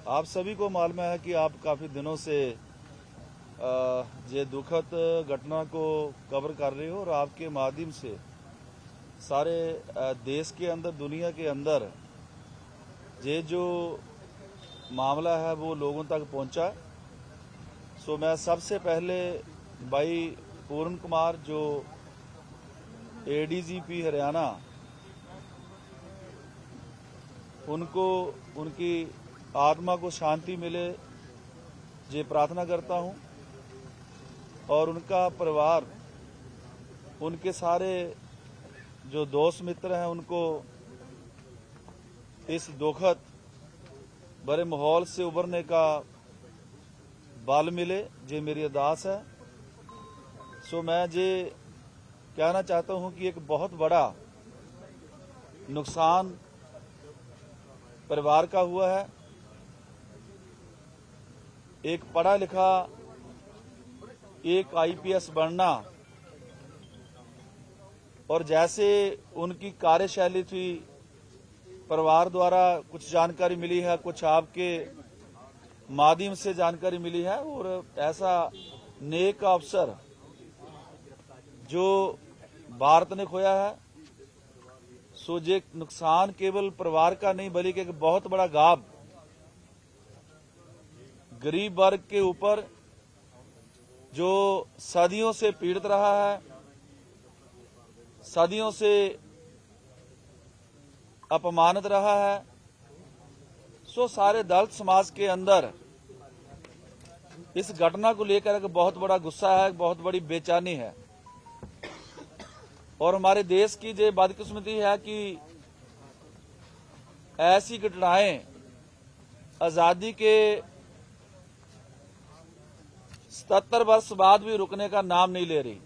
आप सभी को मालूम है कि आप काफ़ी दिनों से ये दुखद घटना को कवर कर रहे हो और आपके माध्यम से सारे देश के अंदर, दुनिया के अंदर ये जो मामला है वो लोगों तक पहुंचा। सो मैं सबसे पहले भाई पूर्ण कुमार जो एडीजीपी हरियाणा, उनको उनकी आत्मा को शांति मिले ये प्रार्थना करता हूं, और उनका परिवार, उनके सारे जो दोस्त मित्र हैं उनको इस दुखद भरे माहौल से उबरने का बल मिले, ये मेरी अरदास है। सो मैं ये कहना चाहता हूं कि एक बहुत बड़ा नुकसान परिवार का हुआ है। एक पढ़ा लिखा, एक आईपीएस बनना, और जैसे उनकी कार्यशैली थी, परिवार द्वारा कुछ जानकारी मिली है, कुछ आपके माध्यम से जानकारी मिली है, और ऐसा नेक अवसर जो भारत ने खोया है। सो ये नुकसान केवल परिवार का नहीं बल्कि एक बहुत बड़ा घाव गरीब वर्ग के ऊपर जो सदियों से पीड़ित रहा है, सदियों से अपमानित रहा है। सो सारे दलित समाज के अंदर इस घटना को लेकर एक बहुत बड़ा गुस्सा है, बहुत बड़ी बेचैनी है। और हमारे देश की ये बदकिस्मती है कि ऐसी घटनाएं आजादी के 77 वर्ष बाद भी रुकने का नाम नहीं ले रही।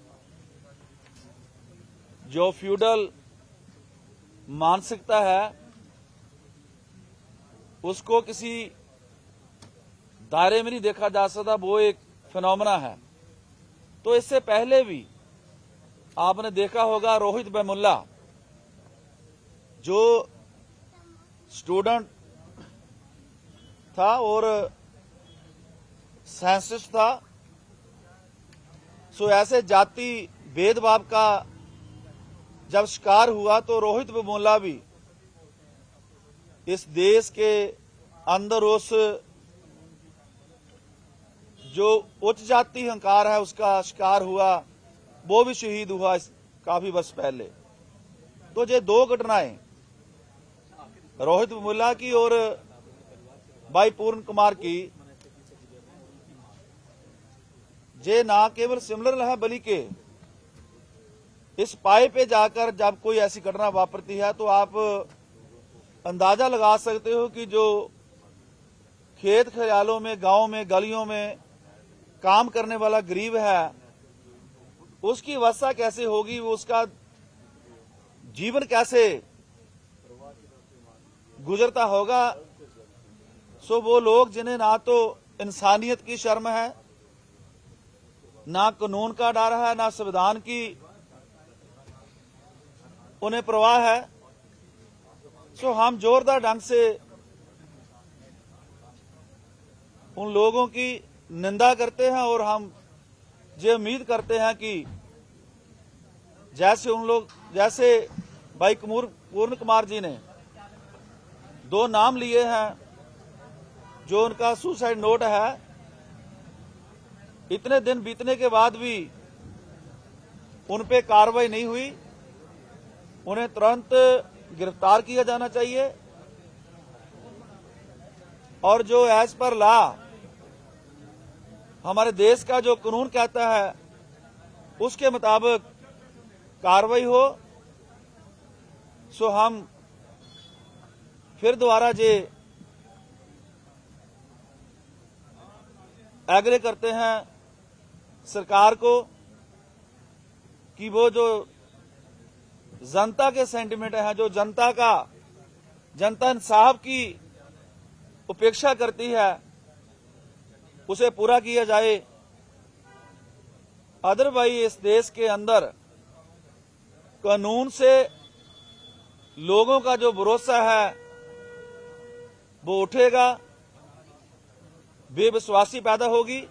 जो फ्यूडल मानसिकता है उसको किसी दायरे में नहीं देखा जा सकता, वो एक फिनोमेना है। तो इससे पहले भी आपने देखा होगा, रोहित वेमुला जो स्टूडेंट था और साइंटिस्ट था। सो ऐसे जाति भेदभाव का जब शिकार हुआ तो रोहित वेमुला भी इस देश के अंदर उस जो उच्च जाति अहंकार है उसका शिकार हुआ, वो भी शहीद हुआ काफी वर्ष पहले। तो ये दो घटनाएं, रोहित वेमुला की और भाई पूर्ण कुमार की, ये ना केवल सिमिलर है बल्कि इस पाए पे जाकर जब कोई ऐसी घटना वापरती है तो आप अंदाजा लगा सकते हो कि जो खेत खलियानों में, गांव में, गलियों में काम करने वाला गरीब है उसकी अवस्था कैसे होगी, वो उसका जीवन कैसे गुजरता होगा। सो वो लोग जिन्हें ना तो इंसानियत की शर्म है, ना कानून का डर है, ना संविधान की उन्हें परवाह है। सो हम जोरदार ढंग से उन लोगों की निंदा करते हैं और हम ये उम्मीद करते हैं कि जैसे भाई पूर्ण कुमार जी ने 2 नाम लिए हैं, जो उनका सुसाइड नोट है, इतने दिन बीतने के बाद भी उन पे कार्रवाई नहीं हुई। उन्हें तुरंत गिरफ्तार किया जाना चाहिए और जो एज पर लॉ हमारे देश का जो कानून कहता है उसके मुताबिक कार्रवाई हो। सो हम फिर दोबारा ये एग्री करते हैं सरकार को कि वो जो जनता के सेंटिमेंट है, जो जनता इंसाफ की उपेक्षा करती है, उसे पूरा किया जाए। अदरवाइज इस देश के अंदर कानून से लोगों का जो भरोसा है वो उठेगा बेविश्वासी पैदा होगी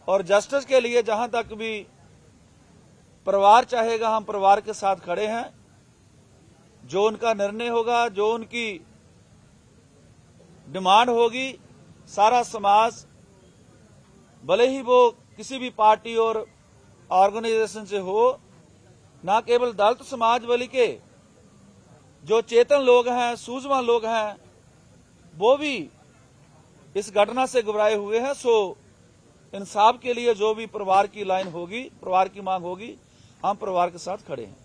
और जस्टिस के लिए जहां तक भी परिवार चाहेगा हम परिवार के साथ खड़े हैं। जो उनका निर्णय होगा, जो उनकी डिमांड होगी, सारा समाज भले ही वो किसी भी पार्टी और ऑर्गेनाइजेशन से हो, ना केवल दलित समाज बल्कि जो चेतन लोग हैं, सूझवान लोग हैं, वो भी इस घटना से घबराए हुए हैं। सो इंसाफ के लिए जो भी परिवार की लाइन होगी, परिवार की मांग होगी, हम परिवार के साथ खड़े हैं।